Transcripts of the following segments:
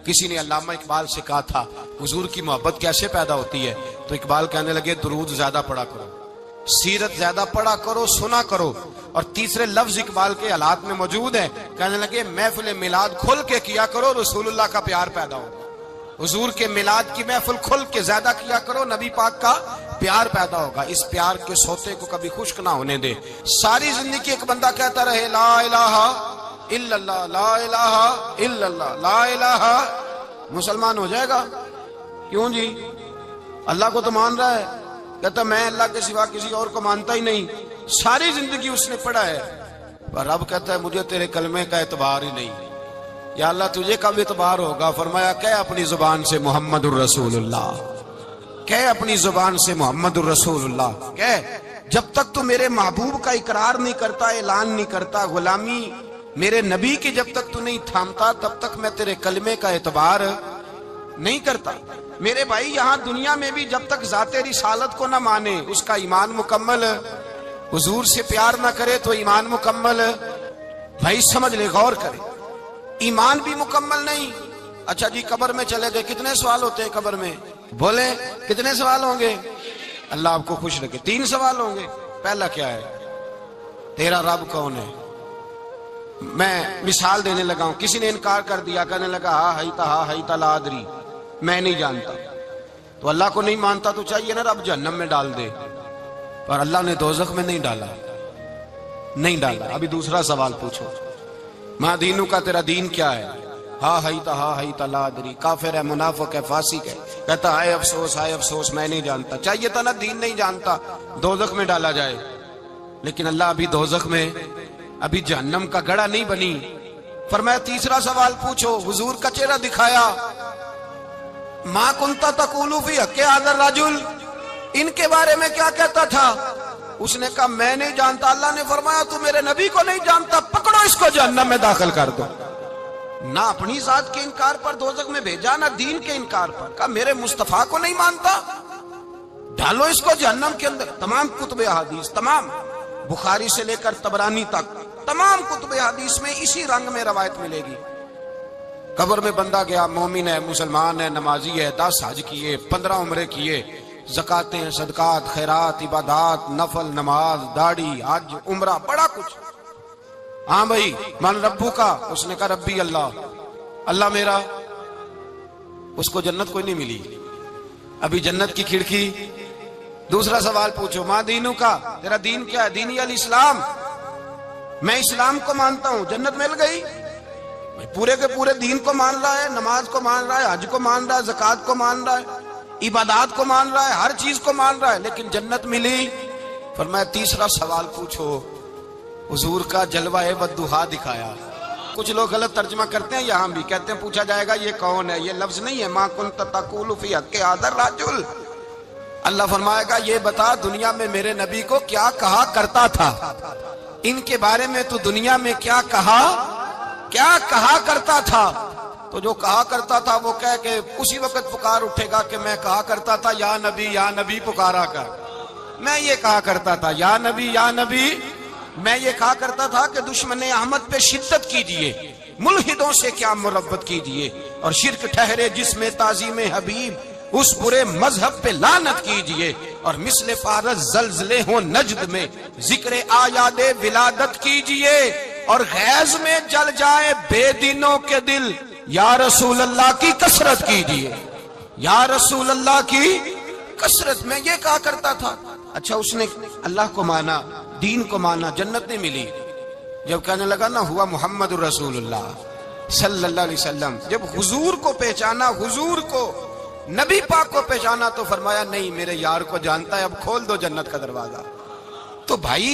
کسی نے علامہ اقبال سے کہا تھا حضور کی محبت کیسے پیدا ہوتی ہے، تو اقبال کہنے لگے درود زیادہ پڑھا کرو، سیرت زیادہ پڑھا کرو، سنا کرو۔ اور تیسرے لفظ اقبال کے حالات میں موجود ہے، کہنے لگے محفل میلاد کھل کے کیا کرو، رسول اللہ کا پیار پیدا ہوگا۔ حضور کے میلاد کی محفل کھل کے زیادہ کیا کرو، نبی پاک کا پیار پیدا ہوگا۔ اس پیار کے سوتے کو کبھی خشک نہ ہونے دے۔ ساری زندگی ایک بندہ کہتا رہے لا الہ الا اللہ، لا الہ الا اللہ، لا الہ، مسلمان ہو جائے گا؟ کیوں جی؟ اللہ کو تو مان رہا ہے، کہتا میں اللہ کے سوا کسی اور کو مانتا ہی نہیں، ساری زندگی اس نے پڑھا ہے، پر رب کہتا ہے مجھے تیرے کلمے کا اعتبار ہی نہیں۔ یا اللہ تجھے کب اعتبار ہوگا؟ فرمایا کہ اپنی زبان سے محمد الرسول اللہ، کہ اپنی زبان سے محمد الرسول اللہ، کہ جب تک تو میرے محبوب کا اقرار نہیں کرتا، اعلان نہیں کرتا، غلامی میرے نبی کی جب تک تو نہیں تھامتا، تب تک میں تیرے کلمے کا اعتبار نہیں کرتا۔ میرے بھائی یہاں دنیا میں بھی جب تک ذات رسالت کو نہ مانے، اس کا ایمان مکمل، حضور سے پیار نہ کرے تو ایمان مکمل، بھائی سمجھ لے، غور کرے، ایمان بھی مکمل نہیں۔ اچھا جی قبر میں چلے گئے، کتنے سوال ہوتے ہیں قبر میں؟ بولے کتنے سوال ہوں گے؟ اللہ آپ کو خوش رکھے، 3 سوال ہوں گے۔ پہلا کیا ہے؟ تیرا رب کون ہے؟ میں مثال دینے لگا ہوں، کسی نے انکار کر دیا، کہنے لگا ہا ہیتا لا ادری، میں نہیں جانتا، تو اللہ کو نہیں مانتا تو چاہیے نا رب جہنم میں ڈال دے، پر اللہ نے دوزخ میں نہیں ڈالا، نہیں ڈالا۔ ابھی دوسرا سوال پوچھو، ماں دینوں کا، تیرا دین کیا ہے؟ ہا ہیتا لا ادری، کافر ہے، منافق ہے، فاسق ہے، کہتا ہائے افسوس میں نہیں جانتا، چاہیے تھا نا دین نہیں جانتا دوزخ میں ڈالا جائے، لیکن اللہ ابھی دوزخ میں، ابھی جہنم کا گڑھا نہیں بنی۔ فرمایا تیسرا سوال پوچھو، حضور کا چہرہ دکھایا، ما کنتا تقول فی حق ھذا الرجل، ان کے بارے میں کیا کہتا تھا؟ اس نے کہا میں نہیں جانتا۔ اللہ نے فرمایا تو میرے نبی کو نہیں جانتا، پکڑو اس کو جہنم میں داخل کر دو۔ نہ اپنی ذات کے انکار پر دوزخ میں بھیجا، نہ دین کے انکار پر، کہا میرے مصطفیٰ کو نہیں مانتا، ڈالو اس کو جہنم کے اندر۔ تمام کتب احادیث، تمام بخاری سے لے کر طبرانی تک، تمام کتب حدیث میں اسی رنگ میں روایت ملے گی۔ قبر میں بندہ گیا، مومن ہے، مسلمان ہے، نمازی ہے، 10 حج کیے، 15 عمرے کیے، زکاتیں، صدقات، خیرات، عبادات، نفل، نماز، داڑھی، حج، عمرہ، بڑا کچھ۔ ہاں بھائی من ربو کا، اس نے کہا ربی اللہ، اللہ میرا۔ اس کو جنت کوئی نہیں ملی، ابھی جنت کی کھڑکی۔ دوسرا سوال پوچھو، ماں دینوں کا، تیرا دین کیا ہے؟ دینی الاسلام، میں اسلام کو مانتا ہوں، جنت مل گئی۔ پورے کے پورے دین کو مان رہا ہے، نماز کو مان رہا ہے، حج کو مان رہا ہے، زکات کو مان رہا ہے، عبادات کو مان رہا ہے، ہر چیز کو مان رہا ہے، لیکن جنت ملی۔ فرمایا تیسرا سوال پوچھو، حضور کا جلوہ والضحیٰ دکھایا۔ کچھ لوگ غلط ترجمہ کرتے ہیں، یہاں بھی کہتے ہیں پوچھا جائے گا یہ کون ہے، یہ لفظ نہیں ہے، ما کنت تقول فی حق ھذا الرجل۔ اللہ فرمائے گا یہ بتا دنیا میں میرے نبی کو کیا کہا کرتا تھا، ان کے بارے میں تو دنیا میں کیا کہا کرتا تھا؟ تو جو کہا کرتا تھا وہ کہہ کہ اسی وقت پکار اٹھے گا کہ میں کہا کرتا تھا یا نبی پکارا کر، میں یہ کہا کرتا تھا یا نبی، میں یہ کہا کرتا تھا کہ دشمن احمد پہ شدت کیجئے، ملحدوں سے کیا مربت کیجئے، اور شرک ٹھہرے جس میں تعظیم حبیب، اس برے مذہب پہ لعنت کیجئے، اور مثل فارس زلزلے ہوں نجد میں ذکر آیاد ولادت کیجئے، اور غیظ میں جل جائے بے دینوں کے دل، یا رسول اللہ کی کثرت کیجئے، یا رسول اللہ کی کثرت۔ میں یہ کہا کرتا تھا۔ اچھا اس نے اللہ کو مانا، دین کو مانا، جنت نہیں ملی۔ جب کہنے لگا نا ہوا محمد الرسول اللہ صلی اللہ علیہ وسلم، جب حضور کو پہچانا، حضور کو، نبی پاک کو پہچانا، تو فرمایا نہیں میرے یار کو جانتا ہے، اب کھول دو جنت کا دروازہ۔ تو بھائی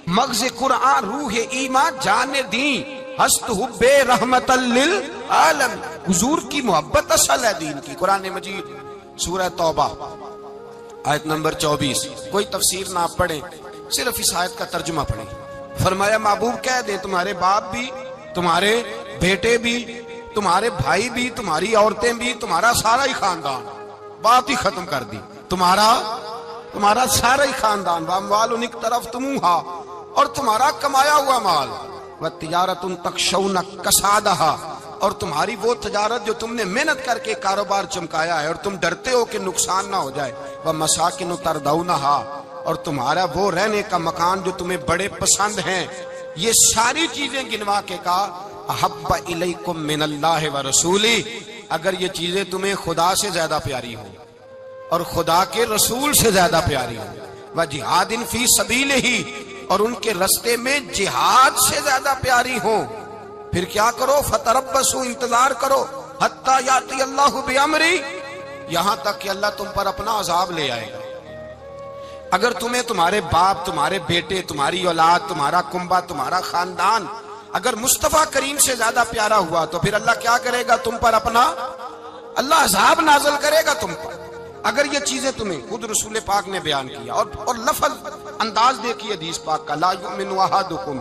مغز قرآن، روح ایمان، جان دین، ہست حب رحمت للعالم، حضور کی محبت اصل ہے دین کی۔ قرآن مجید سورہ توبہ آیت نمبر 24، کوئی تفسیر نہ آپ پڑھیں، صرف اس آیت کا ترجمہ پڑھیں۔ فرمایا محبوب کہہ دیں تمہارے باپ بھی، تمہارے بیٹے بھی، تمہارے بھائی بھی، تمہاری عورتیں بھی، تمہارا سارا ہی خاندان، بات ہی ختم کر دی، تمہارا سارا ہی خاندان، واموال ایک طرف تمہا، اور تمہارا کمایا ہوا مال، وتجارت تخشون کسادھا، اور تمہاری وہ تجارت جو تم نے محنت کر کے کاروبار چمکایا ہے اور تم ڈرتے ہو کہ نقصان نہ ہو جائے، وَمَسَاكِنُ تَرْضَوْنَهَا، اور تمہارا وہ رہنے کا مکان جو تمہیں بڑے پسند ہیں، یہ ساری چیزیں گنوا کے کہا احب الیکم من اللہ ورسولہ، اگر یہ چیزیں تمہیں خدا سے زیادہ پیاری ہوں اور خدا کے رسول سے زیادہ پیاری ہوں، وجہاد فی سبیلہ، اور ان کے رستے میں جہاد سے زیادہ پیاری ہوں، پھر کیا کرو؟ فتربصوا، انتظار کرو، حتی یاتی اللہ بامری، یہاں تک کہ اللہ تم پر اپنا عذاب لے آئے گا۔ اگر تمہیں تمہارے باپ، تمہارے بیٹے، تمہاری اولاد، تمہارا کنبہ، تمہارا خاندان اگر مصطفیٰ کریم سے زیادہ پیارا ہوا تو پھر اللہ کیا کرے گا تم پر؟ اپنا اللہ عذاب نازل کرے گا تم پر۔ اگر یہ چیزیں تمہیں، خود رسول پاک نے بیان کیا اور لفظ انداز دیکھیے حدیث پاک کا، لا یؤمن احدکم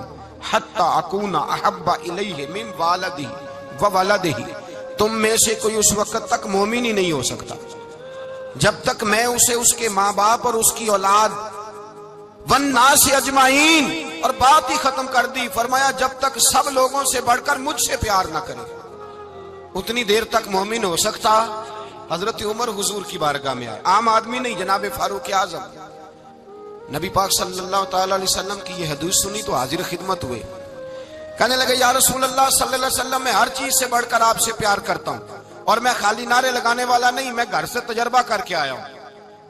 حتی اکون احب الیہ من والدہ وولدہ، تم میں سے کوئی اس وقت تک مومن ہی نہیں ہو سکتا جب تک میں اسے اس کے ماں باپ اور اس کی اولاد والناس اجمعین، اور بات ہی ختم کر دی، فرمایا جب تک سب لوگوں سے بڑھ کر مجھ سے پیار نہ کرے اتنی دیر تک مومن ہو سکتا۔ حضرت عمر حضور کی بارگاہ میں آئے، عام آدمی نہیں، جناب فاروق اعظم، نبی پاک صلی اللہ تعالی علیہ وسلم کی یہ حدیث سنی تو حاضر خدمت ہوئے، کہنے لگے یا رسول اللہ صلی اللہ علیہ وسلم، میں ہر چیز سے بڑھ کر آپ سے پیار کرتا ہوں، اور میں خالی نعرے لگانے والا نہیں، میں گھر سے تجربہ کر کے آیا ہوں،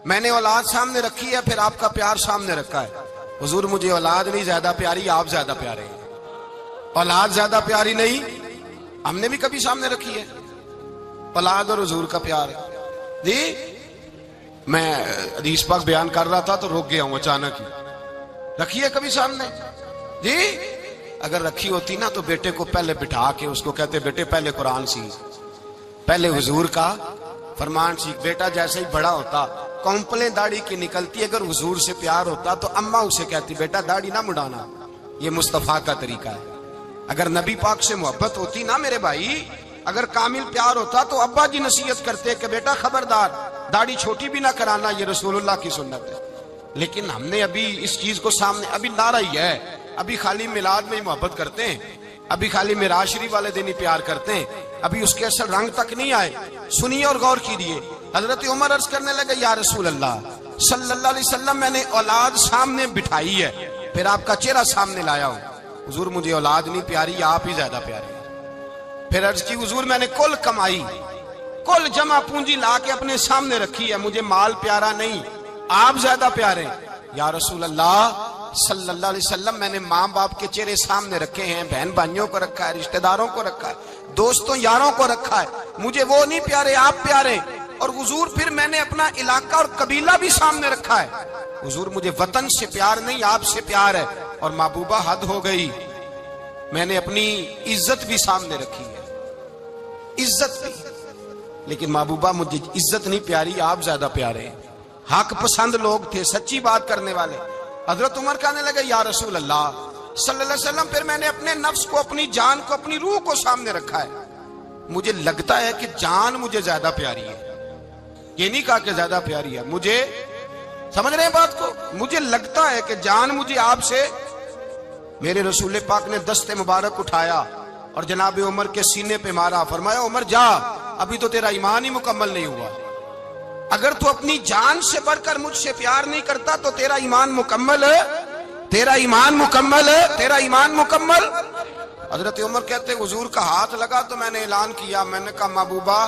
میں نے اولاد سامنے رکھی ہے، پھر آپ کا پیار سامنے رکھا ہے، حضور مجھے اولاد نہیں زیادہ پیاری، آپ زیادہ پیارے ہیں، اولاد زیادہ پیاری نہیں، ہم نے بھی کبھی سامنے رکھی ہے، اولاد اور حضور کا پیار ہے جی۔ میں حدیث پاک بیان کر رہا تھا تو رک گیا ہوں اچانک ہی، رکھی ہے کبھی سامنے جی؟ اگر رکھی ہوتی نا تو بیٹے کو پہلے بٹھا کے اس کو کہتے بیٹے پہلے قرآن سیکھ، پہلے حضور کا فرمان سیکھ۔ بیٹا جیسے ہی بڑا ہوتا کمپلیں داڑھی کی نکلتی، اگر حضور سے پیار ہوتا تو اماں اسے کہتی بیٹا داڑھی نہ مڈانا، یہ مصطفیٰ کا طریقہ ہے۔ اگر نبی پاک سے محبت ہوتی نا میرے بھائی، اگر کامل پیار ہوتا تو ابا جی نصیحت کرتے کہ بیٹا خبردار داڑھی چھوٹی بھی نہ کرانا، یہ رسول اللہ کی سنت ہے۔ لیکن ہم نے ابھی اس چیز کو سامنے، ابھی نعرہ ہی ہے، ابھی خالی میلاد میں ہی محبت کرتے ہیں، ابھی خالی معراج شریف والے دن ہی پیار کرتے ہیں، ابھی اس کے اصل رنگ تک نہیں آئے۔ سنیے اور غور کیجیے، حضرت عمر عرض کرنے لگے یا رسول اللہ صلی اللہ علیہ وسلم، میں نے اولاد سامنے بٹھائی ہے، پھر آپ کا چہرہ سامنے لایا ہوں، حضور مجھے اولاد نہیں پیاری، آپ ہی زیادہ پیارے۔ پھر عرض کی حضور میں نے کل کمائی، کل جمع پونجی لا کے اپنے سامنے رکھی ہے، مجھے مال پیارا نہیں، آپ زیادہ پیارے۔ یا رسول اللہ صلی اللہ علیہ وسلم، میں نے ماں باپ کے چہرے سامنے رکھے ہیں، بہن بھائیوں کو رکھا ہے، رشتہ داروں کو رکھا ہے، دوستوں یاروں کو رکھا ہے، مجھے وہ نہیں پیارے، آپ پیارے۔ اور حضور پھر میں نے اپنا علاقہ اور قبیلہ بھی سامنے رکھا ہے، حضور مجھے وطن سے پیار نہیں، آپ سے پیار ہے۔ اور محبوبہ حد ہو گئی، میں نے اپنی عزت بھی سامنے رکھی ہے، عزت بھی، لیکن محبوبہ مجھے عزت نہیں پیاری، آپ زیادہ پیارے ہیں۔ حق پسند لوگ تھے، سچی بات کرنے والے۔ حضرت عمر کہنے لگے یا رسول اللہ صلی اللہ علیہ وسلم، پھر میں نے اپنے نفس کو، اپنی جان کو، اپنی روح کو سامنے رکھا ہے، مجھے لگتا ہے کہ جان مجھے زیادہ پیاری ہے، یہ نہیں کہا کہ زیادہ پیاری ہے، مجھے، سمجھ رہے ہیں بات کو، مجھے لگتا ہے کہ جان مجھے آپ سے۔ میرے رسول پاک نے دست مبارک اٹھایا اور جناب عمر کے سینے پہ مارا، فرمایا عمر جا، ابھی تو تیرا ایمان ہی مکمل نہیں ہوا، اگر تو اپنی جان سے بڑھ کر مجھ سے پیار نہیں کرتا تو تیرا ایمان مکمل ہے، تیرا ایمان مکمل ہے، تیرا ایمان مکمل۔ حضرت عمر کہتے حضور کا ہاتھ لگا تو میں نے اعلان کیا، میں نے کہا محبوبہ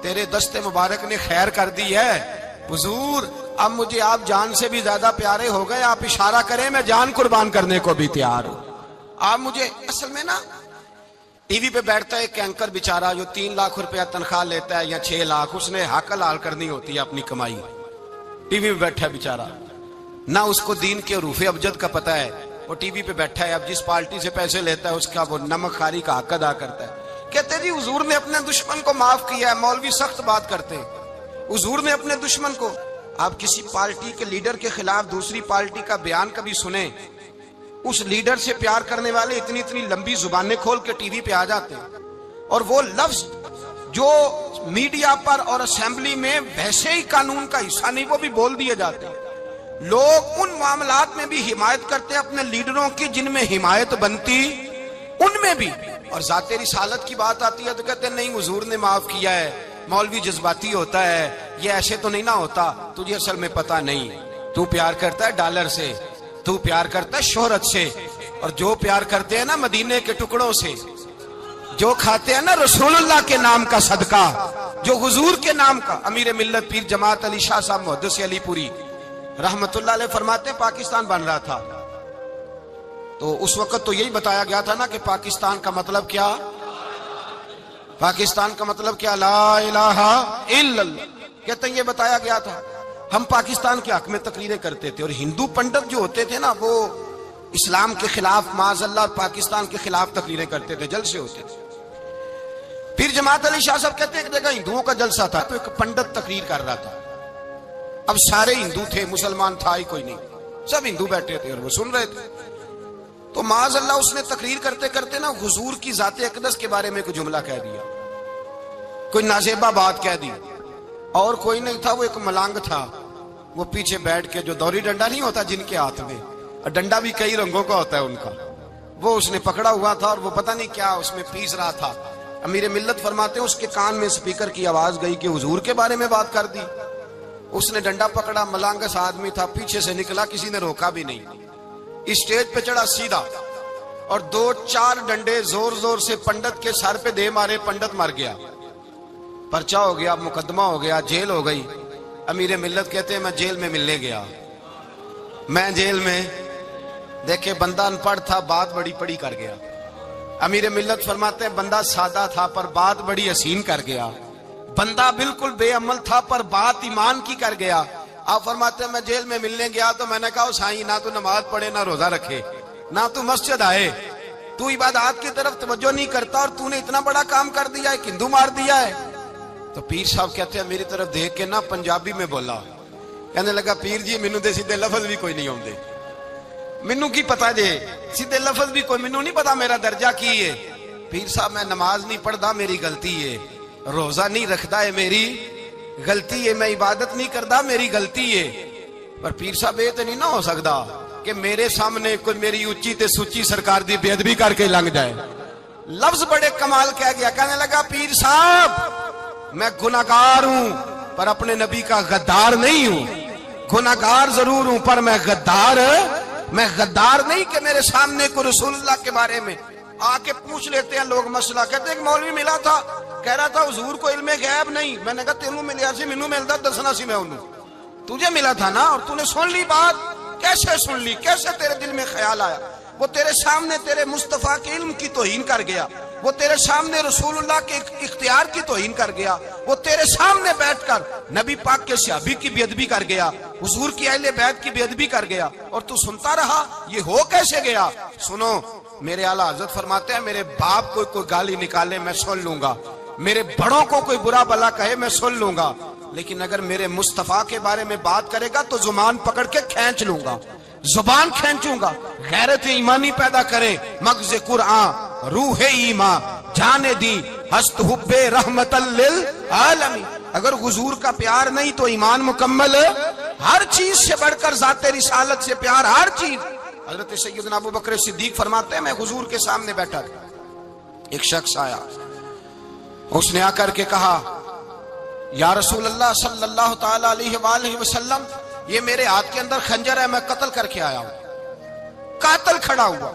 تیرے دست مبارک نے خیر کر دی ہے، حضور اب مجھے آپ جان سے بھی زیادہ پیارے ہو گئے، آپ اشارہ کریں میں جان قربان کرنے کو بھی تیار ہوں۔ آپ مجھے، اصل میں نا ٹی وی پہ بیٹھتا ہے ایک اینکر بیچارہ جو 3 لاکھ روپیہ تنخواہ لیتا ہے یا 6 لاکھ، اس نے حق حلال کرنی ہوتی ہے اپنی کمائی، ٹی وی پہ بیٹھا ہے بیچارہ، نہ اس کو دین کے حروف ابجد کا پتہ ہے، وہ ٹی وی پہ بیٹھا ہے، اب جس پارٹی سے پیسے لیتا ہے اس کا وہ نمک خاری کا حق ادا کرتا ہے۔ کہتے جی حضور نے اپنے دشمن کو معاف کیا ہے، مولوی سخت بات کرتے ہیں، حضور نے اپنے دشمن کو، آپ کسی پارٹی کے لیڈر کے خلاف دوسری پارٹی کا بیان کبھی سنیں، اس لیڈر سے پیار کرنے والے اتنی اتنی لمبی زبانیں کھول کے ٹی وی پہ آ جاتے ہیں، اور وہ لفظ جو میڈیا پر اور اسمبلی میں ویسے ہی قانون کا حصہ نہیں وہ بھی بول دیے جاتے ہیں۔ لوگ ان معاملات میں بھی حمایت کرتے ہیں اپنے لیڈروں کی جن میں حمایت بنتی ان میں بھی. اور ذات رسالت کی بات آتی ہے تو کہتے ہیں نہیں حضور نے معاف کیا ہے, مولوی جذباتی ہوتا ہے, یہ ایسے تو نہیں نہ ہوتا. تجھے اصل میں پتا نہیں, تو پیار کرتا ہے ڈالر سے, تو پیار کرتا ہے شہرت سے, اور جو پیار کرتے ہیں نا مدینے کے ٹکڑوں سے, جو کھاتے ہیں نا رسول اللہ کے نام کا صدقہ, جو حضور کے نام کا. امیر ملت پیر جماعت علی شاہ صاحب محدث علی پوری رحمت اللہ علیہ فرماتے ہیں پاکستان بن رہا تھا تو اس وقت تو یہی بتایا گیا تھا نا کہ پاکستان کا مطلب کیا, پاکستان کا مطلب کیا, لا الہ الا اللہ. کہتے ہیں یہ بتایا گیا تھا. ہم پاکستان کے حق میں تقریریں کرتے تھے, اور ہندو پنڈت جو ہوتے تھے نا وہ اسلام کے خلاف معاذ اللہ اور پاکستان کے خلاف تقریریں کرتے تھے, جلسے ہوتے تھے. پھر جماعت علی شاہ صاحب کہتے ہیں ایک جگہ ہندوؤں کا جلسہ تھا تو ایک پنڈت تقریر کر رہا تھا. اب سارے ہندو تھے, مسلمان تھا ہی کوئی نہیں, سب ہندو بیٹھے تھے اور وہ سن رہے تھے. تو معاذ اللہ اس نے تقریر کرتے کرتے نا حضور کی ذات اقدس کے بارے میں کوئی جملہ کہہ دیا, کوئی نازیبہ بات کہہ دی. اور کوئی نہیں تھا, وہ ایک ملانگ تھا, وہ پیچھے بیٹھ کے, جو دوری ڈنڈا نہیں ہوتا جن کے ہاتھ میں, اور ڈنڈا بھی کئی رنگوں کا ہوتا ہے ان کا, وہ اس نے پکڑا ہوا تھا اور وہ پتہ نہیں کیا اس میں پیس رہا تھا. امیر ملت فرماتے ہیں اس کے کان میں سپیکر کی آواز گئی کہ حضور کے بارے میں بات کر دی. اس نے ڈنڈا پکڑا, ملانگس آدمی تھا, پیچھے سے نکلا, کسی نے روکا بھی نہیں, اسٹیج پہ چڑھا سیدھا, اور 2-4 ڈنڈے زور زور سے پنڈت کے سر پہ دے مارے. پنڈت مر گیا, پرچہ ہو گیا, مقدمہ ہو گیا, جیل ہو گئی. امیر ملت کہتے ہیں میں جیل میں ملنے گیا, میں جیل میں دیکھے بندہ ان پڑھ تھا, بات بڑی پڑی کر گیا. امیر ملت فرماتے ہیں بندہ سادہ تھا پر بات بڑی حسین کر گیا, بندہ بالکل بے عمل تھا پر بات ایمان کی کر گیا. آپ فرماتے ہیں میں جیل میں ملنے گیا تو میں نے کہا سائیں نہ تو نماز پڑھے, نہ روزہ رکھے, نہ تو مسجد آئے, تو عبادات کی طرف توجہ نہیں کرتا, اور تو نے اتنا بڑا کام کر دیا, ایک ہندو مار دیا ہے. تو پیر صاحب کہتے ہیں میری طرف دیکھ کے نا پنجابی میں بولا, کہنے لگا پیر جی مینوں دے سیدھے لفظ بھی کوئی نہیں آندے, مینوں کی پتا جے سیدھے لفظ بھی کوئی, مینوں نہیں پتا میرا درجہ کی ہے. پیر صاحب میں نماز نہیں پڑھدا میری غلطی ہے, روزہ نہیں رکھدا ہے میری غلطی ہے, میں عبادت نہیں کردا میری غلطی ہے. پر پیر صاحب یہ تو نہیں نہ ہو سکدا کہ میرے سامنے کوئی میری اونچی تے سچی سرکار دی بے ادبی کر کے لنگ جائے. لفظ بڑے کمال کہہ گیا, کہنے لگا پیر صاحب میں گناہگار ہوں پر اپنے نبی کا غدار نہیں ہوں, گناہگار ضرور ہوں پر میں غدار نہیں کہ میرے سامنے کو رسول اللہ کے بارے میں آ کے پوچھ لیتے ہیں لوگ مسئلہ. کہتے ہیں ایک مولوی ملا تھا, کہہ رہا تھا حضور کو علم غیب نہیں. میں نے کہا تینوں ملیا سی, مینوں ملدا دسنا سی, میں انہوں تجھے ملا تھا نا, اور تو نے سن لی بات. کیسے سن لی, کیسے تیرے دل میں خیال آیا؟ وہ تیرے سامنے تیرے مصطفیٰ کے علم کی توہین کر گیا, وہ تیرے سامنے رسول اللہ کے اختیار کی توہین کر گیا, وہ تیرے سامنے بیٹھ کر نبی پاک کے صحابی کی بے ادبی کر گیا, حضور کی اہل بیت کی بے ادبی کر گیا, اور تو سنتا رہا. یہ ہو کیسے گیا؟ سنو, میرے اعلیٰ حضرت فرماتے ہیں میرے باپ کو کوئی گالی نکالے میں سن لوں گا, میرے بڑوں کو کوئی برا بلا کہے میں سن لوں گا, لیکن اگر میرے مصطفیٰ کے بارے میں بات کرے گا تو زبان پکڑ کے کھینچ لوں گا, زبان کھینچوں گا. غیرت ایمانی پیدا کرے مغز قرآن روح ایمان جانے دی ہست حب رحمت للعالمین. اگر حضور کا پیار نہیں تو ایمان مکمل, ہر چیز سے بڑھ کر ذات رسالت سے پیار, ہر چیز. حضرت سیدنا ابو بکر صدیق فرماتے ہیں میں حضور کے سامنے بیٹھا تھا, ایک شخص آیا, اس نے آ کر کے کہا یا رسول اللہ صلی اللہ تعالی علیہ وآلہ وسلم, یہ میرے ہاتھ کے اندر خنجر ہے, میں قتل کر کے آیا ہوں. قاتل کھڑا ہوا.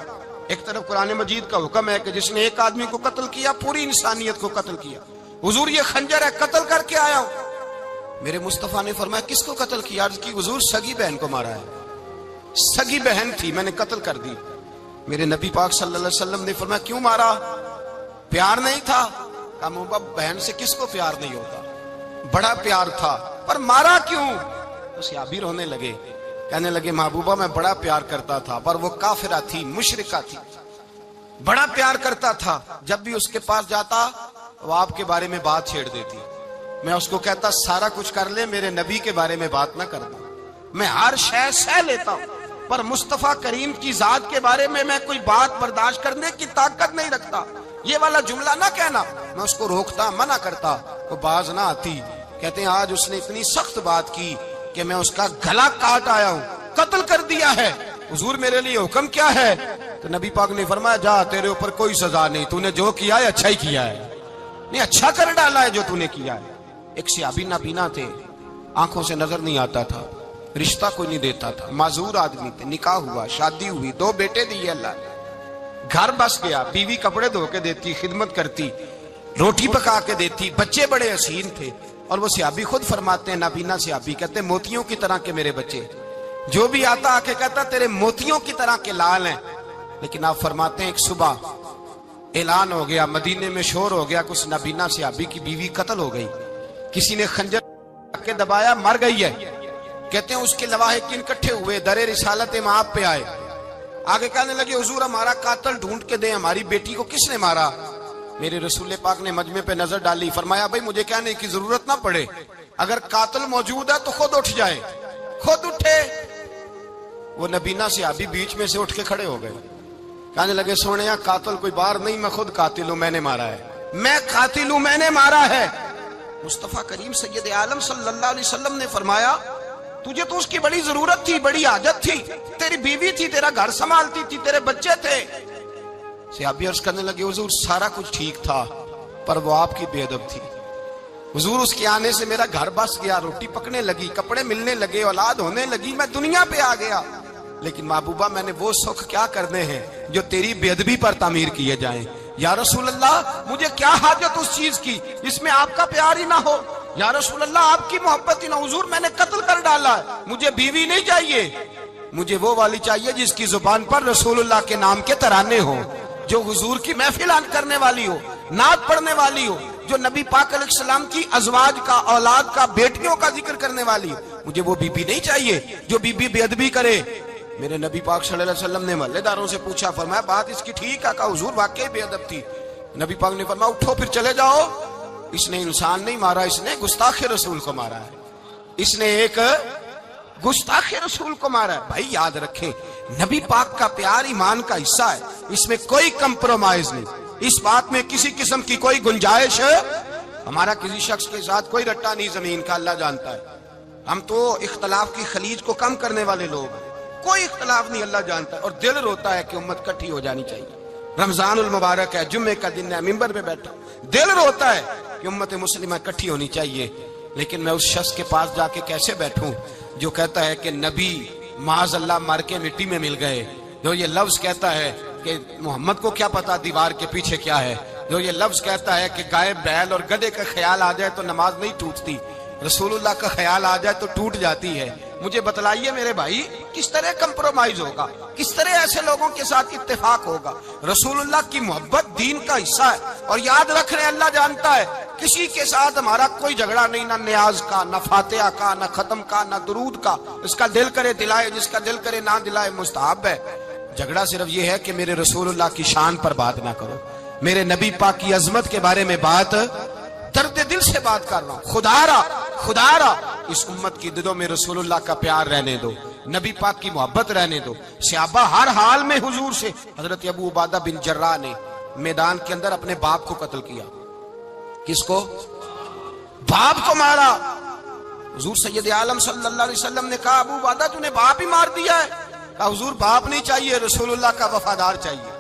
ایک طرف قرآن مجید کا حکم ہے کہ جس نے ایک آدمی کو قتل کیا پوری انسانیت کو قتل کیا. حضور یہ خنجر ہے, قتل کر کے آیا ہوں. میرے مصطفیٰ نے فرمایا کس کو قتل کیا؟ عرض کی حضور سگی بہن کو مارا ہے, سگی بہن تھی میں نے قتل کر دی. میرے نبی پاک صلی اللہ علیہ وسلم نے فرمایا کیوں مارا؟ پیار نہیں تھا؟ کہا محبوبہ بہن سے کس کو پیار نہیں ہوتا, بڑا پیار تھا, پر مارا کیوں؟ تو صحابی رونے لگے, کہنے لگے محبوبہ میں بڑا پیار کرتا تھا پر وہ کافرہ تھی, مشرکہ تھی, بڑا پیار کرتا تھا. جب بھی اس کے پاس جاتا وہ آپ کے بارے میں بات چھیڑ دیتی, میں اس کو کہتا سارا کچھ کر لے میرے نبی کے بارے میں بات نہ کرنا, میں ہر شے سہ لیتا ہوں پر مصطفیٰ کریم کی ذات کے بارے میں کوئی بات برداشت کرنے کی طاقت نہیں رکھتا. یہ والا جملہ نہ کہنا. میں اس کو روکتا, منع کرتا, وہ باز نہ آتی. کہتے ہیں آج اس نے اتنی سخت بات کی کہ میں اس کا گلا کاٹ آیا ہوں, قتل کر دیا ہے. حضور میرے لیے حکم کیا ہے؟ تو نبی پاک نے فرمایا جا تیرے اوپر کوئی سزا نہیں، تو نے جو کیا ہے اچھا ہی کیا ہے، نہیں اچھا کر ڈالا ہے جو تو نے کیا ہے۔ ایک صحابی نابینا تھے، آنکھوں سے نظر نہیں آتا تھا، رشتہ کوئی نہیں دیتا تھا، معذور آدمی تھے، نکاح ہوا، شادی ہوئی، 2 بیٹے دیے اللہ نے، گھر بس گیا، بیوی کپڑے دھو کے دیتی، خدمت کرتی، روٹی پکا کے دیتی، بچے بڑے حسین تھے۔ اور وہ صحابی خود فرماتے ہیں، نابینا صحابی کہتے ہیں موتیوں کی طرح کے میرے بچے، جو بھی آتا آ کے کہتا تیرے موتیوں کی طرح کے لال ہیں۔ لیکن آپ فرماتے ہیں ایک صبح اعلان ہو گیا، مدینے میں شور ہو گیا، کچھ نابینا صحابی کی بیوی قتل ہو گئی، کسی نے خنجر کے دبایا، مر گئی ہے۔ کہتے ہیں اس کے لواحقین اکٹھے ہوئے، در رسالت مآب پہ آئے، آگے کہنے لگے حضور ہمارا قاتل ڈھونڈ کے دیں، ہماری بیٹی کو کس نے مارا؟ میرے رسول پاک نے مجمع پہ نظر ڈالی، فرمایا بھائی مجھے کہنے کی ضرورت نہ پڑے، اگر قاتل موجود ہے تو خود اٹھ جائے۔ خود اٹھے، وہ نبینا صحابی بیچ میں سے اٹھ کے کھڑے ہو گئے، کہنے لگے سونیا قاتل کوئی باہر نہیں، میں خود قاتل ہوں، میں نے مارا ہے، میں قاتل ہوں، میں نے مارا ہے۔ مصطفیٰ کریم سید عالم صلی اللہ علیہ وسلم نے فرمایا تجھے تو اس کی بڑی ضرورت تھی، بڑی حاجت تھی، تیری بیوی تھی، تیرا گھر سنبھالتی تھی، تیرے بچے تھے۔ صحابی عرض کرنے لگے حضور سارا کچھ ٹھیک تھا پر وہ آپ کی بے ادب تھی، حضور اس کے آنے سے میرا گھر بس گیا، روٹی پکنے لگی، کپڑے ملنے لگے، اولاد ہونے لگی، میں دنیا پہ آ گیا، لیکن محبوبہ میں نے وہ سکھ کیا کرنے ہیں جو تیری بے ادبی پر تعمیر کیے جائیں۔ یا رسول اللہ مجھے کیا حاجت اس چیز کی جس میں آپ کا پیار ہی نہ ہو، یا رسول اللہ آپ کی محبت ہی نہ، حضور میں نے قتل کر ڈالا ہے، مجھے بیوی نہیں چاہیے، مجھے وہ والی چاہیے جس کی زبان پر رسول اللہ کے نام کے ترانے ہوں، جو حضور کی محفل کرنے والی ہو، نعت پڑھنے والی ہو، جو نبی پاک علیہ السلام کی ازواج کا، اولاد کا، بیٹیوں کا ذکر کرنے والی ہو۔ مجھے وہ بی بی نہیں چاہیے جو بی بی بے ادبی کرے۔ میرے نبی پاک صلی اللہ علیہ وسلم نے محلے داروں سے پوچھا، فرمایا بات اس کی ٹھیک ہے؟ کہا حضور واقعی بے ادب تھی۔ نبی پاک نے فرمایا اٹھو پھر چلے جاؤ، اس نے انسان نہیں مارا، اس نے گستاخ رسول کو مارا ہے، اس نے ایک گستاخ رسول کو مارا ہے۔ بھائی یاد رکھیں نبی پاک کا پیار ایمان کا حصہ ہے، اس میں کوئی کمپرومائز نہیں، اس بات میں کسی قسم کی کوئی گنجائش ہے، ہمارا کسی شخص کے ساتھ کوئی رٹا نہیں زمین کا، اللہ جانتا ہے، ہم تو اختلاف کی خلیج کو کم کرنے والے لوگ ہیں، کوئی اختلاف نہیں، اللہ جانتا ہے، اور دل روتا ہے کہ امت کٹھی ہو جانی چاہیے۔ رمضان المبارک ہے، جمعے کا دن ہے، منبر پہ بیٹھا، دل روتا ہے کہ امت مسلمہ کٹھی ہونی چاہیے، لیکن میں اس شخص کے پاس جا کے کیسے بیٹھوں جو کہتا ہے کہ نبی معاذ اللہ مر کے مٹی میں مل گئے، جو یہ لفظ کہتا ہے کہ محمد کو کیا پتا دیوار کے پیچھے کیا ہے، جو یہ لفظ کہتا ہے کہ گائے بیل اور گدھے کا خیال آ جائے تو نماز نہیں ٹوٹتی، رسول اللہ کا خیال آ جائے تو ٹوٹ جاتی ہے۔ مجھے بتلائیے میرے بھائی کس طرح کمپرومائز ہوگا، کس طرح ایسے لوگوں کے ساتھ اتفاق ہوگا؟ رسول اللہ کی محبت دین کا حصہ ہے، اور یاد رکھ رہے اللہ جانتا ہے کسی کے ساتھ ہمارا کوئی جھگڑا نہیں، نہ نیاز کا، نہ فاتحہ کا، نہ ختم کا، نہ درود کا، اس کا دل کرے دلائے، جس کا دل کرے نہ دلائے، مستحب ہے۔ جھگڑا صرف یہ ہے کہ میرے رسول اللہ کی شان پر بات نہ کرو، میرے نبی پاک کی عظمت کے بارے میں بات، درد دل سے بات کر رہا ہوں، خدا را اس امت کی دلوں میں رسول اللہ کا پیار رہنے دو، نبی پاک کی محبت رہنے دو۔ صحابہ ہر حال میں حضور سے، حضرت ابو عبادہ بن جراح نے میدان کے اندر اپنے باپ کو قتل کیا، کس کو؟ باپ کو مارا۔ حضور سید عالم صلی اللہ علیہ وسلم نے کہا ابو عبادہ تو نے باپ ہی مار دیا ہے؟ کہا حضور باپ نہیں چاہیے، رسول اللہ کا وفادار چاہیے،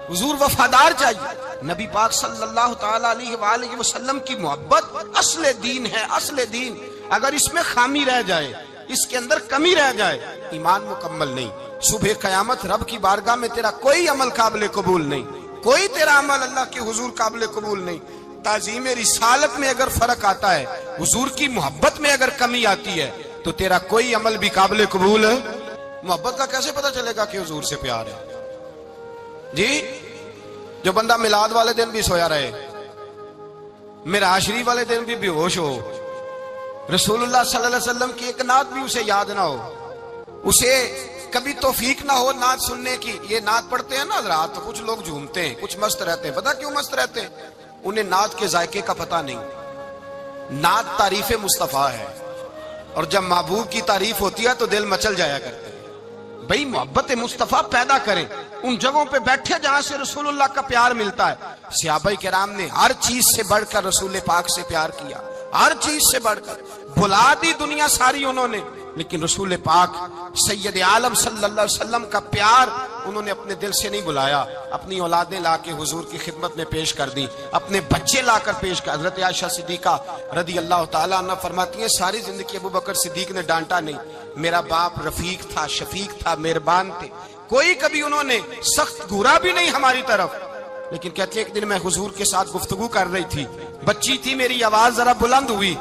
حضور وفادار چاہیے۔ نبی پاک صلی اللہ تعالی علیہ وآلہ وسلم کی محبت اصل دین ہے، اصل دین، اگر اس میں خامی رہ جائے، اس کے اندر کمی رہ جائے، ایمان مکمل نہیں۔ صبح قیامت رب کی بارگاہ میں تیرا کوئی عمل قابل قبول نہیں، کوئی تیرا عمل اللہ کے حضور قابل قبول نہیں۔ تعظیم رسالت میں اگر فرق آتا ہے، حضور کی محبت میں اگر کمی آتی ہے، تو تیرا کوئی عمل بھی قابل قبول ہے۔ محبت کا کیسے پتہ چلے گا کہ حضور سے پیار ہے؟ جی جو بندہ میلاد والے دن بھی سویا رہے، معراج شریف والے دن بھی بے ہوش ہو، رسول اللہ صلی اللہ علیہ وسلم کی ایک نعت بھی اسے یاد نہ ہو، اسے کبھی توفیق نہ ہو نعت سننے کی۔ یہ نعت پڑھتے ہیں نا حضرات، تو کچھ لوگ جھومتے ہیں، کچھ مست رہتے ہیں۔ پتہ کیوں مست رہتے ہیں؟ انہیں نعت کے ذائقے کا پتہ نہیں۔ نعت تعریف مصطفیٰ ہے، اور جب محبوب کی تعریف ہوتی ہے تو دل مچل جایا کرتے ہیں۔ بھئی محبت مصطفیٰ پیدا کریں ان جگہوں پہ بیٹھے جہاں سے رسول اللہ کا پیار ملتا ہے۔ صحابہ کرام نے ہر چیز سے بڑھ کر رسول پاک سے پیار کیا، ہر چیز سے بڑھ کر، بھلا دی دنیا ساری انہوں نے، لیکن رسول پاک سید عالم صلی اللہ علیہ وسلم کا پیار انہوں نے اپنے دل سے نہیں بلایا، اپنی اولادیں لا کے حضور کی خدمت میں پیش کر دی، اپنے بچے لا کر پیش کر۔ حضرت عائشہ صدیقہ رضی اللہ تعالیٰ عنہ فرماتی ہیں ساری زندگی ابو بکر صدیق نے ڈانٹا نہیں، میرا باپ رفیق تھا، شفیق تھا، مہربان تھے، کوئی کبھی انہوں نے سخت گھورا بھی نہیں ہماری طرف۔ لیکن کہتے ہیں ایک دن میں حضور کے ساتھ گفتگو کر رہی تھی، بچی تھی، میری آواز ذرا بلند ہوئی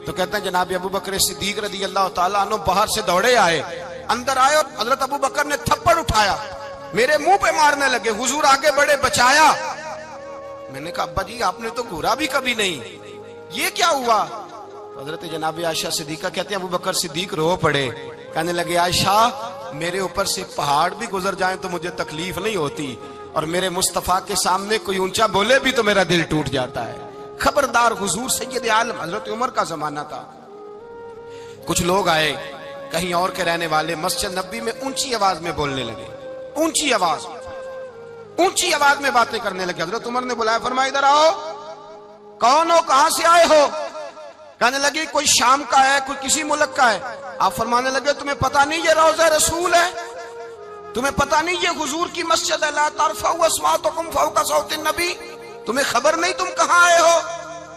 تو کہتے ہیں جناب ابو بکر صدیق رضی اللہ تعالیٰ عنہ باہر سے دوڑے آئے، اندر آئے اور حضرت ابو بکر نے تھپڑ اٹھایا، میرے منہ پہ مارنے لگے، حضور آگے بڑھے، بچایا۔ میں نے کہا ابا جی آپ نے تو گھورا بھی کبھی نہیں، یہ کیا ہوا؟ حضرت جناب عائشہ صدیقہ کہتے ہیں ابو بکر صدیق رو پڑے، کہنے لگے عائشہ میرے اوپر سے پہاڑ بھی گزر جائیں تو مجھے تکلیف نہیں ہوتی، اور میرے مصطفیٰ کے سامنے کوئی اونچا بولے بھی تو میرا دل ٹوٹ جاتا ہے۔ خبردار، حضور سید عالم، حضرت عمر کا زمانہ تھا، کچھ لوگ آئے کہیں اور کے رہنے والے، مسجد نبی میں اونچی آواز میں بولنے لگے، اونچی آواز میں باتیں کرنے لگے۔ حضرت عمر نے بلایا، فرمایا ادھر آؤ، کون ہو، کہاں سے آئے ہو؟ کہنے لگے کوئی شام کا ہے، کوئی کسی ملک کا ہے۔ آپ فرمانے لگے تمہیں پتہ نہیں یہ روضہ رسول ہے؟ تمہیں پتہ نہیں یہ حضور کی مسجد ہے؟ لا ترفعوا اصواتکم فوق صوت النبی، تمہیں خبر نہیں تم کہاں آئے ہو؟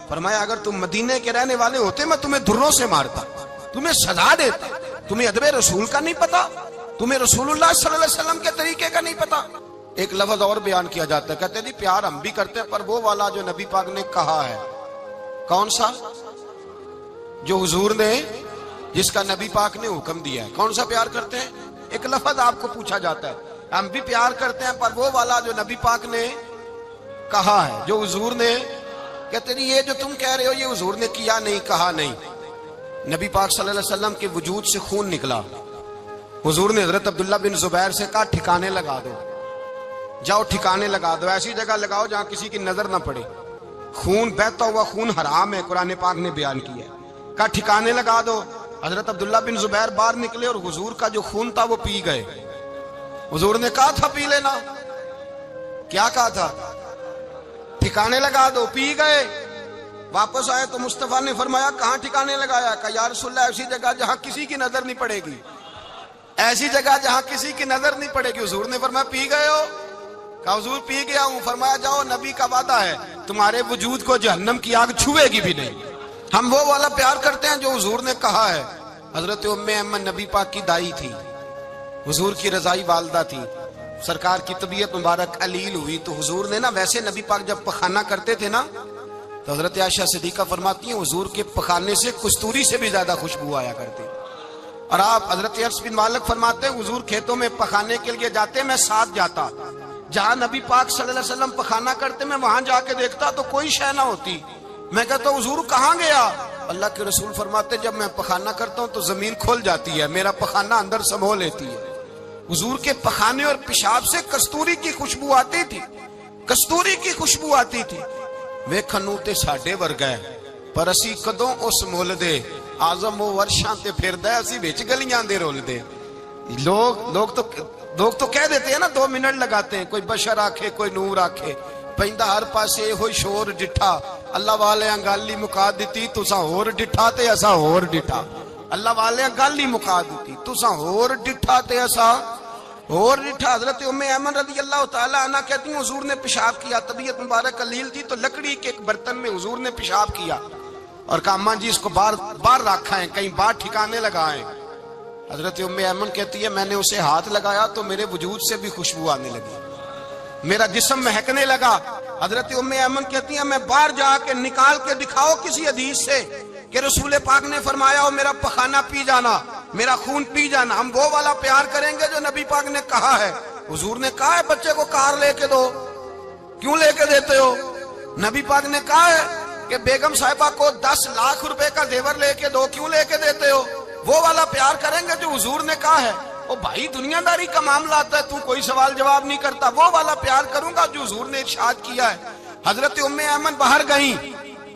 فرمایا اگر تم مدینے کے رہنے والے ہوتے میں تمہیں دھروں سے مارتا، تمہیں سزا دیتا۔ تمہیں ادب رسول کا نہیں پتا؟ تمہیں رسول اللہ صلی اللہ علیہ وسلم کے طریقے کا نہیں پتا؟ ایک لفظ اور بیان کیا جاتا ہے، کہتے ہیں جی پیار ہم بھی کرتے ہیں پر وہ والا جو نبی پاک نے کہا ہے۔ کون سا؟ جو حضور نے، جس کا نبی پاک نے حکم دیا ہے۔ کون سا پیار کرتے ہیں؟ ایک لفظ آپ کو پوچھا جاتا ہے، ہم بھی پیار کرتے ہیں پر وہ والا جو نبی پاک نے کہا ہے، جو حضور نے۔ کہتے ہیں یہ جو تم کہہ رہے ہو یہ حضور نے کیا نہیں، کہا نہیں۔ نبی پاک صلی اللہ علیہ وسلم کے وجود سے خون نکلا، حضور نے حضرت عبداللہ بن زبیر سے کہا ٹھکانے لگا دو، جاؤ ٹھکانے لگا دو، ایسی جگہ لگاؤ جہاں کسی کی نظر نہ پڑے، خون بہتا ہوا خون حرام ہے، قرآن پاک نے بیان کیا ہے۔ کہا ٹھکانے لگا دو، حضرت عبداللہ بن زبیر باہر نکلے اور حضور کا جو خون تھا وہ پی گئے۔ حضور نے کہا تھا پی لینا، کیا کہا تھا؟ ٹھکانے لگا دو، پی گئے۔ واپس آئے تو مصطفیٰ نے فرمایا کہاں ٹھکانے لگایا؟ کہا یا رسول اللہ ایسی جگہ جہاں کسی کی نظر نہیں پڑے گی، ایسی جگہ جہاں کسی کی نظر نہیں پڑے گی۔ حضور نے فرمایا پی گئے ہو؟ کہا حضور پی گیا ہوں۔ فرمایا جاؤ نبی کا وعدہ ہے تمہارے وجود کو جہنم کی آگ چھوئے گی بھی نہیں۔ ہم وہ والا پیار کرتے ہیں جو حضور نے کہا ہے۔ حضرت ام ایمن نبی پاک کی دائی تھی، حضور کی رضائی والدہ تھی، سرکار کی طبیعت مبارک علیل ہوئی تو حضور نے نا، ویسے نبی پاک جب پخانہ کرتے تھے نا تو حضرت عائشہ صدیقہ فرماتی ہیں حضور کے پخانے سے کستوری سے بھی زیادہ خوشبو آیا کرتی۔ اور آپ حضرت انس بن مالک فرماتے ہیں حضور کھیتوں میں پخانے کے لیے جاتے، میں ساتھ جاتا، جہاں نبی پاک صلی اللہ علیہ وسلم پخانہ کرتے میں وہاں جا کے دیکھتا تو کوئی شے نہ ہوتی۔ میں کہتا حضور کہاں گیا؟ اللہ کے رسول فرماتے جب میں پخانہ کرتا ہوں تو زمین کھل جاتی ہے، میرا پخانہ اندر سمو لیتی ہے۔ حضور کے پخانے اور پیشاب سے کستوری کی خوشبو آتی تھی، کستوری کی خوشبو آتی تھی۔ ویکھنوں تے ساڈے ورگا ہے پر اسی کدوں اس مول دے، آزم و ورشاں تے پھردا ہے اسی وچ گلیاں دے رول دے۔ لوگ تو کہہ دیتے ہیں نا 2 منٹ لگاتے ہیں، کوئی بشر آکھے کوئی نور آکھے، پیندا ہر پاسے ہوئی شور ڈٹھا، اللہ والے گل ہی مکا دیتی تساں ہور ڈٹھا تے اساں ہور ڈٹھا، اللہ والے گل ہی مکا دیتی تساں ہور ڈٹھا تے اساں اور ڈٹھا۔ حضرت ام ایمن رضی اللہ تعالی عنہ کہتی ہیں حضور نے پیشاب کیا، طبیعت مبارک قلیل تھی تو لکڑی کے ایک برتن میں حضور نے پیشاب کیا اور کہا اماں جی اس کو باہر رکھا ہے، کہیں باہر ٹھکانے لگائیں۔ حضرت ام ایمن کہتی ہے میں نے اسے ہاتھ لگایا تو میرے وجود سے بھی خوشبو آنے لگی، میرا جسم مہکنے لگا۔ حضرت ام ایمن کہتی ہیں میں باہر جا کے نکال کے دکھاؤ کسی حدیث سے کہ رسول پاک نے فرمایا ہو میرا پخانہ پی جانا، میرا خون پی جانا۔ ہم وہ والا پیار کریں گے جو نبی پاک نے کہا ہے۔ حضور نے کہا ہے بچے کو کار لے کے دو، کیوں لے کے دیتے ہو؟ نبی پاک نے کہا ہے کہ بیگم صاحبہ کو 10 لاکھ روپے کا زیور لے کے دو، کیوں لے کے دیتے ہو؟ وہ والا پیار کریں گے جو حضور نے کہا ہے۔ او بھائی دنیا داری کا معاملہ آتا ہے، تو کوئی سوال جواب نہیں کرتا، وہ والا پیار کروں گا جو حضور نے ارشاد کیا ہے۔ حضرت ام ایمن باہر گئیں،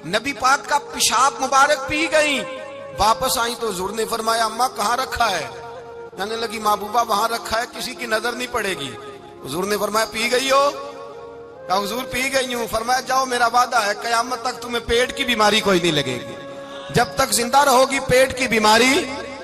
نبی پاک کا پیشاب مبارک پی گئیں، واپس آئیں تو حضور نے فرمایا اماں کہاں رکھا ہے؟ کہنے لگی محبوبہ وہاں رکھا ہے، کسی کی نظر نہیں پڑے گی۔ حضور نے فرمایا پی گئی ہو؟ کہا حضور پی گئی ہوں۔ فرمایا جاؤ میرا وعدہ ہے قیامت تک تمہیں پیٹ کی بیماری کوئی نہیں لگے گی، جب تک زندہ رہو گی پیٹ کی بیماری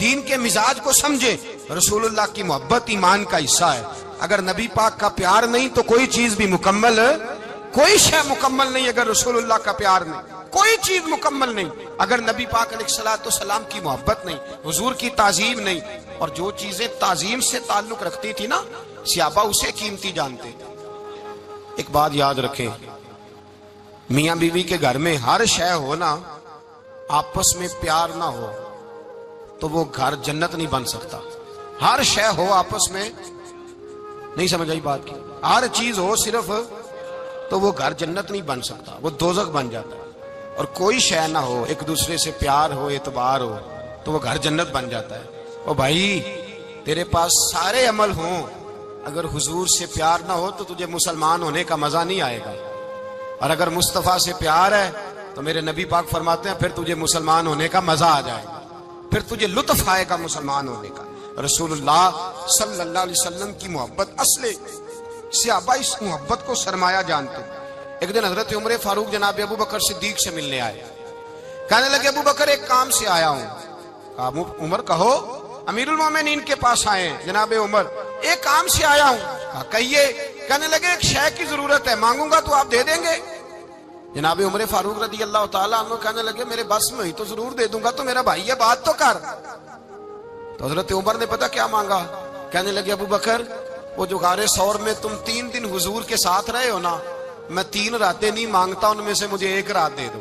دین کے مزاج کو سمجھے. رسول اللہ کی محبت ایمان کا حصہ ہے. اگر نبی پاک کا پیار نہیں تو کوئی چیز بھی مکمل، کوئی شے مکمل نہیں. اگر رسول اللہ کا پیار نہیں کوئی چیز مکمل نہیں. اگر نبی پاک علیہ الصلوۃ والسلام کی محبت نہیں، حضور کی تعظیم نہیں. اور جو چیزیں تعظیم سے تعلق رکھتی تھی نا صحابہ اسے قیمتی جانتے. ایک بات یاد رکھیں، میاں بیوی کے گھر میں ہر شے ہو نا، آپس میں پیار نہ ہو تو وہ گھر جنت نہیں بن سکتا. ہر شے ہو آپس میں، نہیں سمجھ آئی بات کی، ہر چیز ہو صرف تو وہ گھر جنت نہیں بن سکتا، وہ دوزخ بن جاتا ہے. اور کوئی شے نہ ہو، ایک دوسرے سے پیار ہو، اعتبار ہو تو وہ گھر جنت بن جاتا ہے. او بھائی تیرے پاس سارے عمل ہوں، اگر حضور سے پیار نہ ہو تو تجھے مسلمان ہونے کا مزہ نہیں آئے گا. اور اگر مصطفیٰ سے پیار ہے تو میرے نبی پاک فرماتے ہیں پھر تجھے مسلمان ہونے کا مزہ آ جائے گا، پھر تجھے لطف آئے گا مسلمان ہونے کا. رسول اللہ صلی اللہ علیہ وسلم کی محبت اصل، صحابہ اس محبت کو سرمایہ جانتے. ایک دن حضرت عمر فاروق جناب ابو بکر صدیق سے ملنے آئے. کہنے لگے ابو بکر ایک کام سے آیا ہوں. کہا عمر کہو. امیر المومنین کے پاس آئے ہیں جناب عمر، ایک کام سے آیا ہوں. کہا کہیے. کہنے لگے ایک شے کی ضرورت ہے، مانگوں گا تو آپ دے دیں گے؟ جناب عمر فاروق رضی اللہ تعالیٰ عنہ کہنے لگے میرے بس میں ہی تو ضرور دے دوں گا، تو میرا بھائی یہ بات تو کر. تو حضرت عمر نے پتا کیا مانگا؟ کہنے لگے ابو بکر وہ جو غار ثور میں تم 3 دن حضور کے ساتھ رہے ہو نا، میں 3 راتیں نہیں مانگتا، ان میں سے مجھے 1 رات دے دو.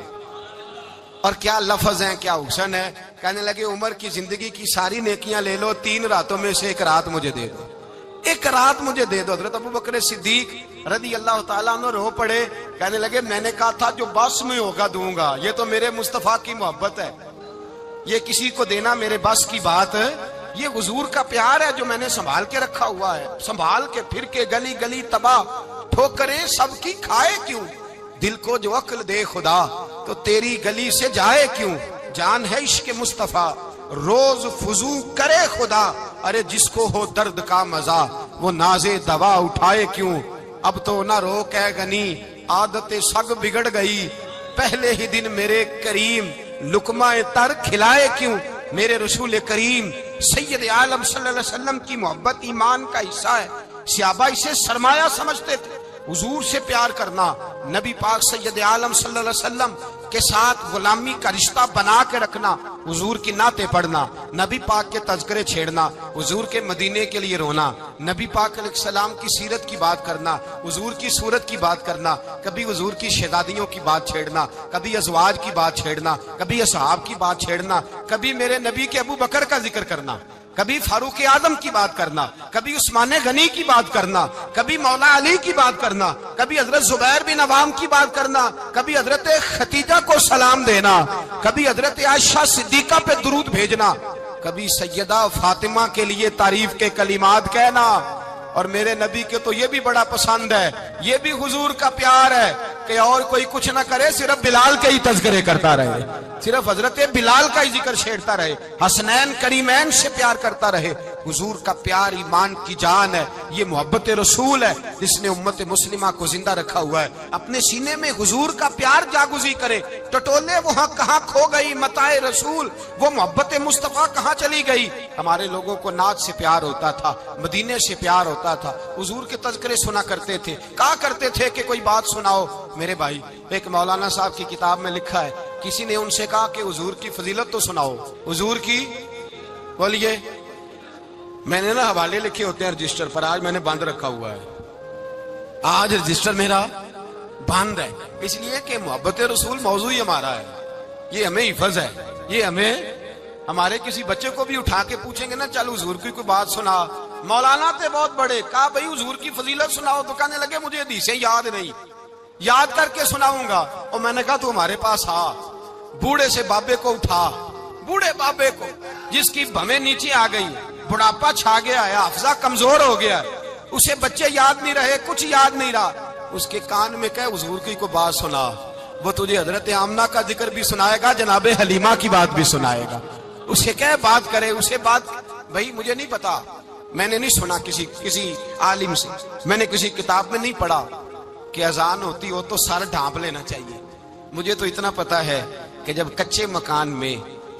اور کیا لفظ ہیں، کیا حسن ہے. کہنے لگے عمر کی زندگی کی ساری نیکیاں لے لو، 3 راتوں میں سے 1 رات مجھے دے دو، 1 رات مجھے دے دو. حضرت ابو بکر صدیق رضی اللہ تعالیٰ عنہ رو پڑے. کہنے لگے میں نے کہا تھا جو بس میں ہوگا دوں گا، یہ تو میرے مصطفیٰ کی محبت ہے، یہ کسی کو دینا میرے بس کی بات ہے. یہ حضور کا پیار ہے جو میں نے سنبھال کے رکھا ہوا ہے، سنبھال کے پھر کے گلی گلی تباہ ٹھوکریں سب کی کھائے کیوں. دل کو جو عقل دے خدا تو تیری گلی سے جائے کیوں. جان ہے عشق مصطفیٰ روز فضو کرے خدا. ارے جس کو ہو درد کا مزہ وہ نازے دوا اٹھائے کیوں. اب تو نہ روک اے غنی عادت سگ بگڑ گئی، پہلے ہی دن میرے کریم لقمہ تر کھلائے کیوں. میرے رسول کریم سید عالم صلی اللہ علیہ وسلم کی محبت ایمان کا حصہ ہے. صحابہ اسے سرمایہ سمجھتے تھے. حضور سے پیار کرنا، نبی پاک سید عالم صلی اللہ علیہ وسلم کے ساتھ غلامی کا رشتہ بنا کے رکھنا، حضور کی نعتیں پڑھنا، نبی پاک کے تذکرے چھیڑنا، حضور کے مدینے کے لیے رونا، نبی پاک علیہ السلام کی سیرت کی بات کرنا، حضور کی صورت کی بات کرنا، کبھی حضور کی شہزادیوں کی بات چھیڑنا، کبھی ازواج کی بات چھیڑنا، کبھی اصحاب کی بات چھیڑنا، کبھی میرے نبی کے ابو بکر کا ذکر کرنا، کبھی فاروق اعظم کی بات کرنا، کبھی عثمان غنی کی بات کرنا، کبھی مولا علی کی بات کرنا، کبھی حضرت زبیر بن عوام کی بات کرنا، کبھی حضرت خدیجہ کو سلام دینا، کبھی حضرت عائشہ صدیقہ پہ درود بھیجنا، کبھی سیدہ فاطمہ کے لیے تعریف کے کلمات کہنا. اور میرے نبی کے تو یہ بھی بڑا پسند ہے، یہ بھی حضور کا پیار ہے کہ اور کوئی کچھ نہ کرے، صرف بلال کے ہی تذکرے کرتا رہے، صرف حضرت بلال کا ہی ذکر چھیڑتا رہے، حسنین کریمین سے پیار کرتا رہے. حضور کا پیار ایمان کی جان ہے، یہ محبت رسول ہے جس نے امت مسلمہ کو زندہ رکھا ہوا ہے. اپنے سینے میں حضور کا پیار جاگزی کرے. ٹٹولے وہاں کہاں کھو گئی متاع رسول، وہ محبت مصطفیٰ کہاں چلی گئی. ہمارے لوگوں کو نعت سے پیار ہوتا تھا، مدینے سے پیار ہوتا تھا، حضور کے تذکرے سنا کرتے تھے، کہا کرتے تھے کہ کوئی بات سناؤ. میرے بھائی ایک مولانا صاحب کی کتاب میں لکھا ہے، کسی نے ان سے کہا کہ حضور کی فضیلت تو سناؤ، حضور کی بولیے. میں نے نا حوالے لکھے ہوتے ہیں رجسٹر پر، آج میں نے بند رکھا ہوا ہے، آج رجسٹر میرا بند ہے، اس لیے کہ محبت رسول موضوع ہی ہمارا ہے، یہ ہمیں حفظ ہے. یہ ہمیں ہمارے کسی بچے کو بھی اٹھا کے پوچھیں گے نا چل حضور کی کوئی بات سنا، مولانا تھے بہت بڑے، کہا بھائی حضور کی فضیلت سناؤ، تو کہنے لگے مجھے حدیثیں یاد نہیں، یاد کر کے سناؤں گا. اور میں نے کہا تو ہمارے پاس آ، بوڑھے سے بابے کو اٹھا، بوڑھے بابے کو جس کی بھویں نیچے آ گئی، بڑھاپا چھا گیا ہے، حافظہ کمزور ہو گیا ہے، اسے بچے یاد نہیں رہے، کچھ یاد نہیں رہا، اس کے کان میں کہے حضور کی کوئی بات سنا، وہ تجھے حضرت آمنہ کا ذکر بھی سنائے گا، جناب حلیمہ کی بات بھی سنائے گا. اسے کہے بات کرے، اسے بات. بھائی مجھے نہیں پتا، میں نے نہیں سنا کسی عالم سے، میں نے کسی کتاب میں نہیں پڑھا کہ اذان ہوتی ہو تو سر ڈھانپ لینا چاہیے. مجھے تو اتنا پتا ہے کہ جب کچے مکان میں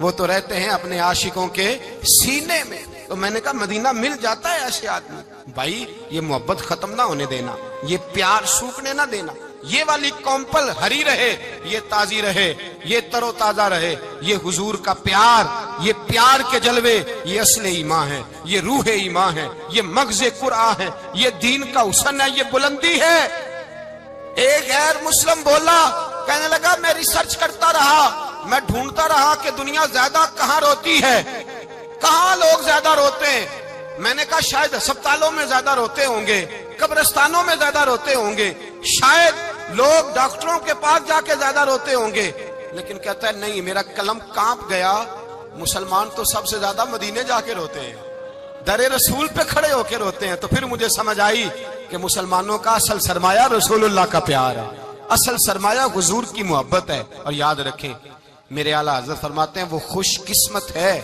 وہ تو رہتے ہیں اپنے عاشقوں کے سینے میں۔ تو میں نے کہا مدینہ مل جاتا ہے ایسے آدمی؟ بھائی یہ محبت ختم نہ ہونے دینا، یہ پیار سوکھنے نہ دینا، یہ والی کومپل ہری رہے، یہ تازی رہے، یہ تر و تازہ رہے۔ یہ حضور کا پیار، یہ پیار کے جلوے، یہ اصل ایمان ہے، یہ روح ایمان ہے، یہ مغز قرآن ہے، یہ دین کا حسن ہے، یہ بلندی ہے۔ ایک غیر مسلم بولا، کہنے لگا میں ریسرچ کرتا رہا، میں ڈھونڈتا رہا کہ دنیا زیادہ کہاں روتی ہے، کہاں لوگ زیادہ روتے ہیں۔ میں نے کہا شاید ہسپتالوں میں زیادہ روتے ہوں گے، قبرستانوں میں زیادہ روتے ہوں گے، شاید لوگ ڈاکٹروں کے پاس جا کے زیادہ روتے ہوں گے، لیکن کہتا ہے نہیں، میرا قلم کانپ گیا، مسلمان تو سب سے زیادہ مدینے جا کے روتے ہیں، در رسول پہ کھڑے ہو کے روتے ہیں۔ تو پھر مجھے سمجھ آئی کہ مسلمانوں کا اصل سرمایہ رسول اللہ کا پیار ہے، اصل سرمایہ حضور کی محبت ہے۔ اور یاد رکھیں میرے اعلیٰ حضرت فرماتے ہیں وہ خوش قسمت ہے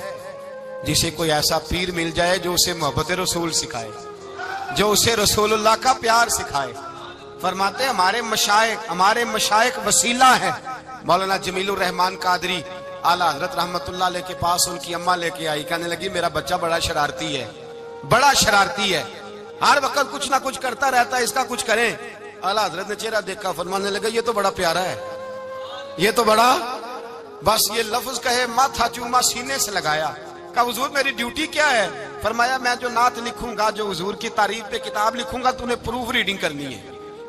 جسے کوئی ایسا پیر مل جائے جو اسے محبت رسول سکھائے، جو اسے رسول اللہ کا پیار سکھائے۔ فرماتے ہیں ہمارے مشائخ وسیلہ ہیں۔ مولانا جمیل الرحمان قادری اعلیٰ حضرت رحمت اللہ علیہ کے پاس ان کی اماں لے کے آئی، کہنے لگی میرا بچہ بڑا شرارتی ہے، بڑا شرارتی ہے، ہر وقت کچھ نہ کچھ کرتا رہتا ہے، اس کا کچھ کریں۔ اعلیٰ حضرت نے چہرہ دیکھا، فرمانے لگا یہ تو بڑا پیارا ہے، یہ تو بڑا، بس یہ لفظ کہے ماتھا چوما سینے سے لگایا۔ کہا حضور میری ڈیوٹی کیا ہے؟ فرمایا میں جو نعت لکھوں گا، جو حضور کی تعریف پہ کتاب لکھوں گا، تو نے پروف ریڈنگ کرنی ہے،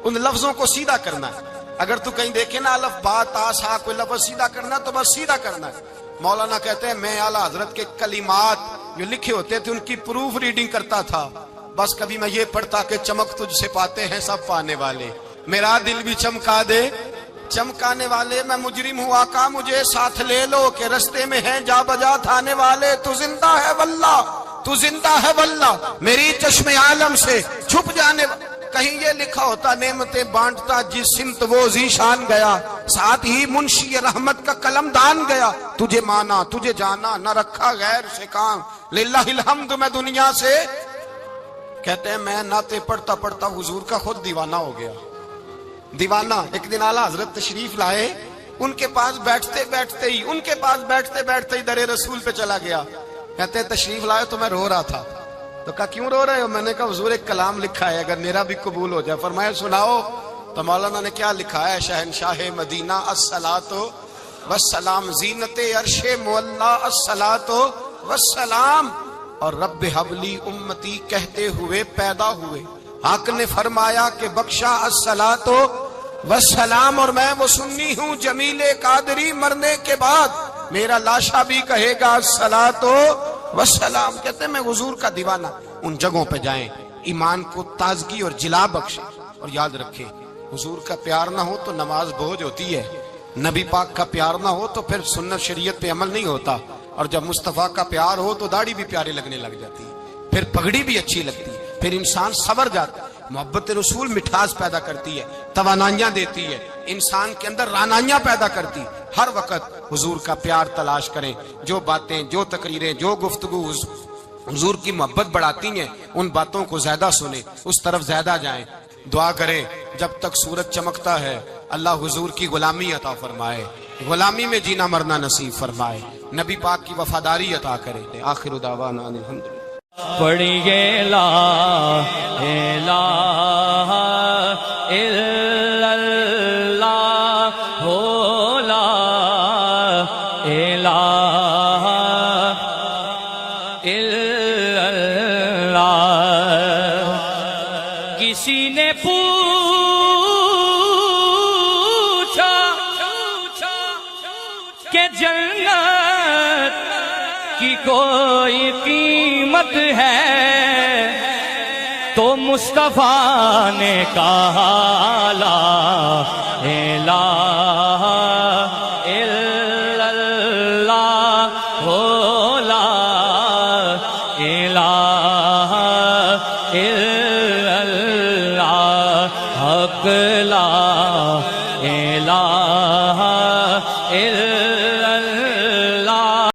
ان لفظوں کو سیدھا کرنا ہے۔ اگر تو کہیں دیکھے نا الف با تا سا کوئی لفظ سیدھا کرنا تو بس سیدھا کرنا ہے۔ مولانا کہتے ہیں میں اعلیٰ حضرت کے کلمات جو لکھے ہوتے تھے ان کی پروف ریڈنگ کرتا تھا، بس کبھی میں یہ پڑھتا کہ چمک تجھ سے پاتے ہیں سب پانے والے، میرا دل بھی چمکا دے چمکانے والے، میں مجرم ہوں آقا مجھے ساتھ لے لو کہ رستے میں ہیں جا بجا تھانے والے، تو زندہ ہے واللہ، تو زندہ ہے واللہ، میری چشم عالم سے چھپ جانے کہیں یہ لکھا ہوتا نعمتیں بانٹتا جس سمت وہ ذیشان گیا، ساتھ ہی منشی رحمت کا قلم دان گیا، تجھے مانا تجھے جانا نہ رکھا غیر سے کام، للہ الحمد میں دنیا سے۔ کہتے ہیں میں نعتیں پڑھتا پڑھتا حضور کا خود دیوانہ ہو گیا، دیوانہ۔ ایک دن اعلیٰ حضرت تشریف لائے، ان کے پاس بیٹھتے بیٹھتے ہی در رسول پہ چلا گیا۔ کہتے ہیں تشریف لائے تو میں رو رہا تھا، تو کہا کیوں رو رہے ہو؟ میں نے کہا حضور ایک کلام لکھا ہے اگر میرا بھی قبول ہو جائے۔ فرمایا سناؤ۔ تو مولانا نے کیا لکھا ہے؟ شہنشاہ مدینہ الصلاۃ والسلام، زینت عرش مولا الصلاۃ والسلام، اور رب حبلی امتی کہتے ہوئے پیدا ہوئے، حق نے فرمایا کہ بخشا الصلاۃ والسلام، اور میں وہ سنی ہوں جمیل قادری مرنے کے بعد میرا لاشا بھی کہے گا الصلاۃ والسلام۔ کہتے ہیں میں حضور کا دیوانہ۔ ان جگہوں پہ جائیں، ایمان کو تازگی اور جلا بخشے۔ اور یاد رکھیں حضور کا پیار نہ ہو تو نماز بوجھ ہوتی ہے، نبی پاک کا پیار نہ ہو تو پھر سنت شریعت پہ عمل نہیں ہوتا، اور جب مصطفیٰ کا پیار ہو تو داڑھی بھی پیاری لگنے لگ جاتی ہے، پھر پگڑی بھی اچھی لگتی ہے، پھر انسان صبر جاتا ہے۔ محبت رسول مٹھاس پیدا کرتی ہے، توانائیاں دیتی ہے، انسان کے اندر رانائیاں پیدا کرتی۔ ہر وقت حضور کا پیار تلاش کریں، جو باتیں، جو تقریریں، جو گفتگو حضور کی محبت بڑھاتی ہیں ان باتوں کو زیادہ سنیں، اس طرف زیادہ جائیں۔ دعا کریں جب تک سورج چمکتا ہے اللہ حضور کی غلامی عطا فرمائے، غلامی میں جینا مرنا نصیب فرمائے، نبی پاک کی وفاداری عطا کرے۔ آخر دعوانا الحمدللہ۔ پڑھیے لا الہ الا اللہ ہو، لا الہ الا اللہ۔ کسی نے پوچھا کہ جنت کی کوئی قیمت ہے، تو مصطفیٰ نے کہا لا الہ الا اللہ ہو، لا الہ الا اللہ، حق لا الہ الا